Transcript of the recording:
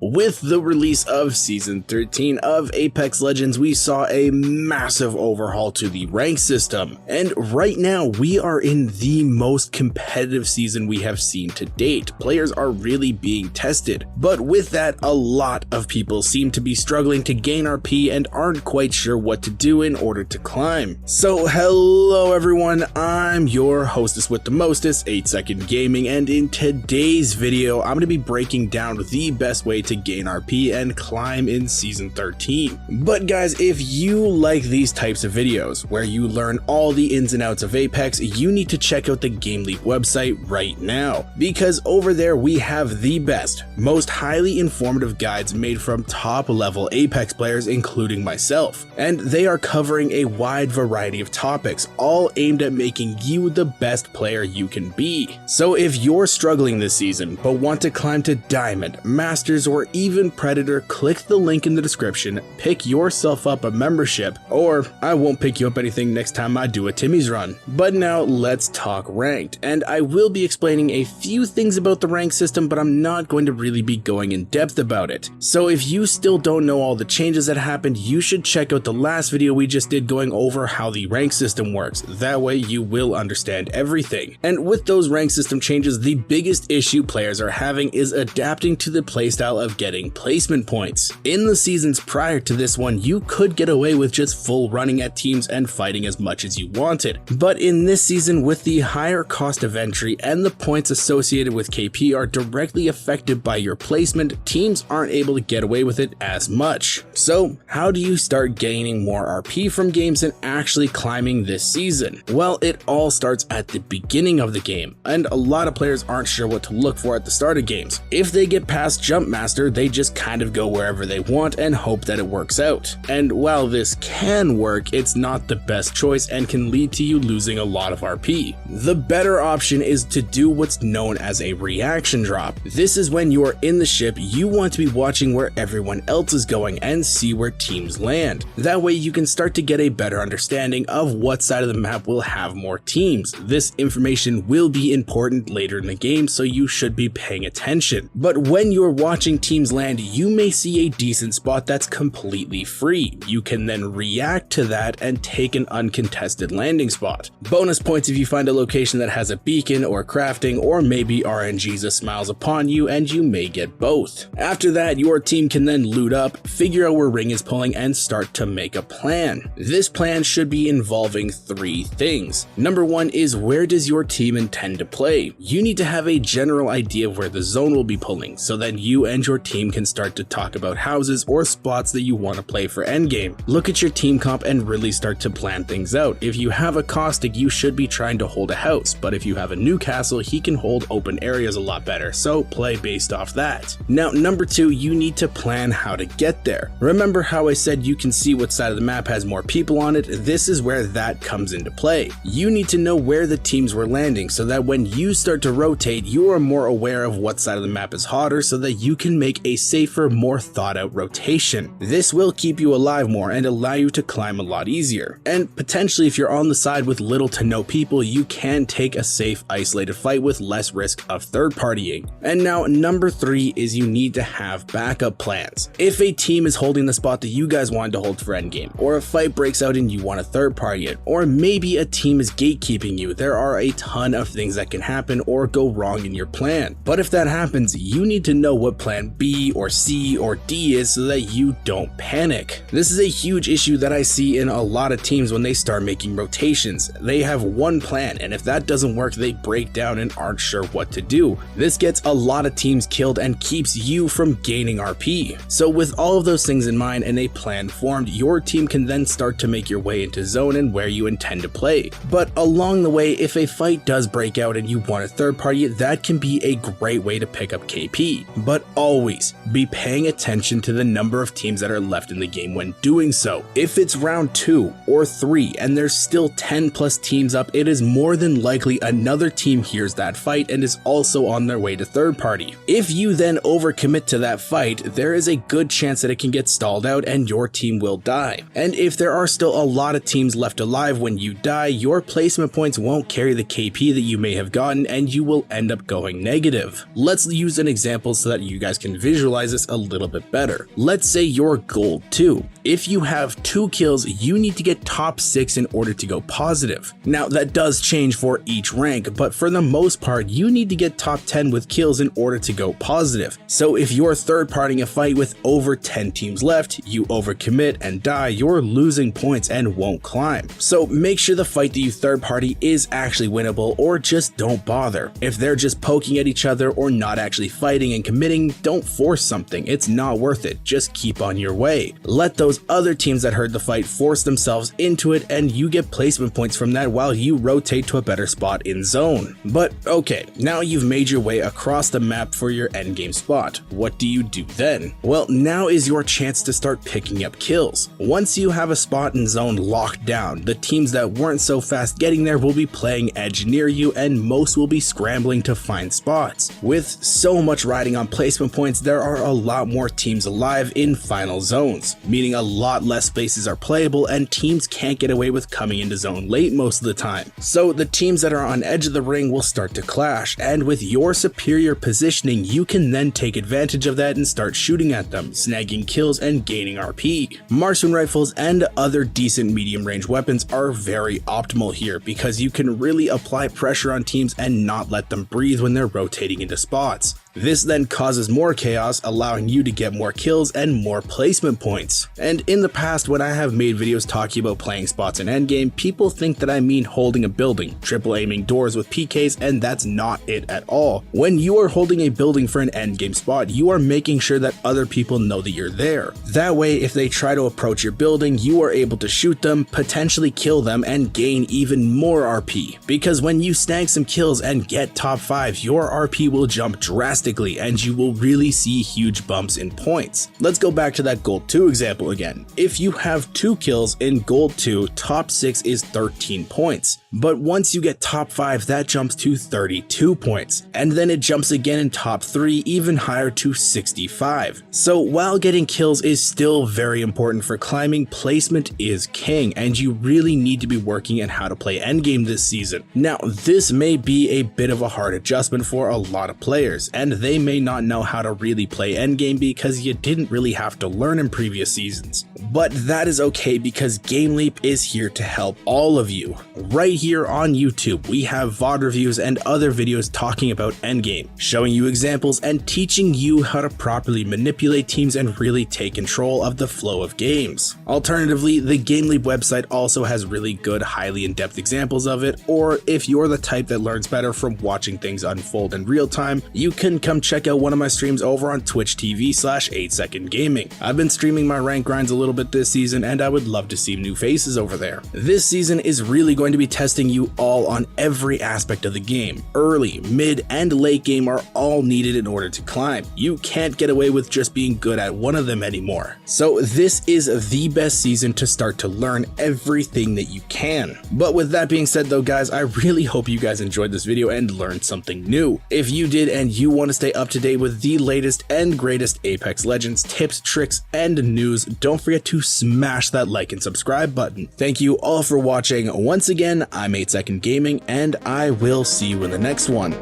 With the release of Season 13 of Apex Legends, we saw a massive overhaul to the rank system, and right now we are in the most competitive season we have seen to date. Players are really being tested, but with that, a lot of people seem to be struggling to gain RP and aren't quite sure what to do in order to climb. So hello everyone, I'm your hostess with the mostest, 8 Second Gaming, and in today's video, I'm going to be breaking down the best way to gain RP and climb in Season 13. But guys, if you like these types of videos, where you learn all the ins and outs of Apex, you need to check out the GameLeap website right now, because over there we have the best, most highly informative guides made from top level Apex players, including myself, and they are covering a wide variety of topics, all aimed at making you the best player you can be. So if you're struggling this season, but want to climb to Diamond, Masters, or even Predator, click the link in the description, pick yourself up a membership, or I won't pick you up anything next time I do a Timmy's run. But now let's talk ranked, and I will be explaining a few things about the rank system, but I'm not going to really be going in depth about it. So if you still don't know all the changes that happened, you should check out the last video we just did going over how the rank system works. That way you will understand everything. And with those rank system changes, the biggest issue players are having is adapting to the playstyle of getting placement points. In the seasons prior to this one, you could get away with just full running at teams and fighting as much as you wanted. But in this season, with the higher cost of entry and the points associated with KP are directly affected by your placement, teams aren't able to get away with it as much. So how do you start gaining more RP from games and actually climbing this season? Well, it all starts at the beginning of the game, and a lot of players aren't sure what to look for at the start of games. If they get past Jump Master, they just kind of go wherever they want and hope that it works out. And while this can work, it's not the best choice and can lead to you losing a lot of RP. The better option is to do what's known as a reaction drop. This is when you are in the ship, you want to be watching where everyone else is going and see where teams land. That way you can start to get a better understanding of what side of the map will have more teams. This information will be important later in the game, so you should be paying attention. But when you're watching teams land, you may see a decent spot that's completely free. You can then react to that and take an uncontested landing spot. Bonus points if you find a location that has a beacon or crafting, or maybe RNGs smiles upon you, and you may get both. After that, your team can then loot up, figure out where ring is pulling, and start to make a plan. This plan should be involving 3 things. Number 1 is, where does your team intend to play? You need to have a general idea of where the zone will be pulling, so that you and your team can start to talk about houses or spots that you want to play for endgame. Look at your team comp and really start to plan things out. If you have a Caustic, you should be trying to hold a house, but if you have a Newcastle, he can hold open areas a lot better, so play based off that. Now, number 2, you need to plan how to get there. Remember how I said you can see what side of the map has more people on it? This is where that comes into play. You need to know where the teams were landing, so that when you start to rotate, you are more aware of what side of the map is hotter, so that you can make a safer, more thought out rotation. This will keep you alive more and allow you to climb a lot easier. And potentially, if you're on the side with little to no people, you can take a safe, isolated fight with less risk of third partying. And now number 3 is, you need to have backup plans. If a team is holding the spot that you guys wanted to hold for endgame, or a fight breaks out and you want to third party it, or maybe a team is gatekeeping you, there are a ton of things that can happen or go wrong in your plan. But if that happens, you need to know what plan B or C or D is, so that you don't panic. This is a huge issue that I see in a lot of teams when they start making rotations. They have one plan, and if that doesn't work, they break down and aren't sure what to do. This gets a lot of teams killed and keeps you from gaining RP. So with all of those things in mind and a plan formed, your team can then start to make your way into zone and where you intend to play. But along the way, if a fight does break out and you want a third party, that can be a great way to pick up KP. But always be paying attention to the number of teams that are left in the game when doing so. If it's round 2 or 3 and there's still 10 plus teams up, it is more than likely another team hears that fight and is also on their way to third party. If you then overcommit to that fight, there is a good chance that it can get stalled out and your team will die. And if there are still a lot of teams left alive when you die, your placement points won't carry the KP that you may have gotten and you will end up going negative. Let's use an example so that you guys can visualize visualize this a little bit better. Let's say you're gold 2. If you have 2 kills, you need to get top 6 in order to go positive. Now that does change for each rank, but for the most part, you need to get top 10 with kills in order to go positive. So if you're third partying a fight with over 10 teams left, you overcommit and die, you're losing points and won't climb. So make sure the fight that you third party is actually winnable, or just don't bother. If they're just poking at each other or not actually fighting and committing, don't force something, it's not worth it, just keep on your way. Let those other teams that heard the fight force themselves into it, and you get placement points from that while you rotate to a better spot in zone. But okay, now you've made your way across the map for your endgame spot. What do you do then? Well, now is your chance to start picking up kills. Once you have a spot in zone locked down, the teams that weren't so fast getting there will be playing edge near you, and most will be scrambling to find spots. With so much riding on placement points, there are a lot more teams alive in final zones, meaning a lot less spaces are playable and teams can't get away with coming into zone late most of the time. So the teams that are on edge of the ring will start to clash, and with your superior positioning, you can then take advantage of that and start shooting at them, snagging kills and gaining RP. Marksman rifles and other decent medium range weapons are very optimal here because you can really apply pressure on teams and not let them breathe when they're rotating into spots. This then causes more chaos, allowing you to get more kills and more placement points. And in the past, when I have made videos talking about playing spots in endgame, people think that I mean holding a building, triple aiming doors with PKs, and that's not it at all. When you are holding a building for an endgame spot, you are making sure that other people know that you're there. That way, if they try to approach your building, you are able to shoot them, potentially kill them, and gain even more RP. Because when you snag some kills and get top 5, your RP will jump drastically, and you will really see huge bumps in points. Let's go back to that gold 2 example again. If you have 2 kills in gold 2, top 6 is 13 points. But once you get top 5, that jumps to 32 points. And then it jumps again in top 3, even higher to 65. So while getting kills is still very important for climbing, placement is king, and you really need to be working at how to play endgame this season. Now, this may be a bit of a hard adjustment for a lot of players, and they may not know how to really play endgame because you didn't really have to learn in previous seasons. But that is okay because GameLeap is here to help all of you. Right here on YouTube, we have VOD reviews and other videos talking about endgame, showing you examples and teaching you how to properly manipulate teams and really take control of the flow of games. Alternatively, the GameLeap website also has really good, highly in-depth examples of it, or if you're the type that learns better from watching things unfold in real time, you can come check out one of my streams over on Twitch TV/8second gaming. I've been streaming my rank grinds a little bit this season, and I would love to see new faces over there. This season is really going to be testing you all on every aspect of the game. Early, mid, and late game are all needed in order to climb. You can't get away with just being good at one of them anymore. So this is the best season to start to learn everything that you can. But with that being said though guys, I really hope you guys enjoyed this video and learned something new. If you did and you want to stay up to date with the latest and greatest Apex Legends tips, tricks, and news, don't forget to smash that like and subscribe button. Thank you all for watching. Once again, I'm 8second Gaming, and I will see you in the next one.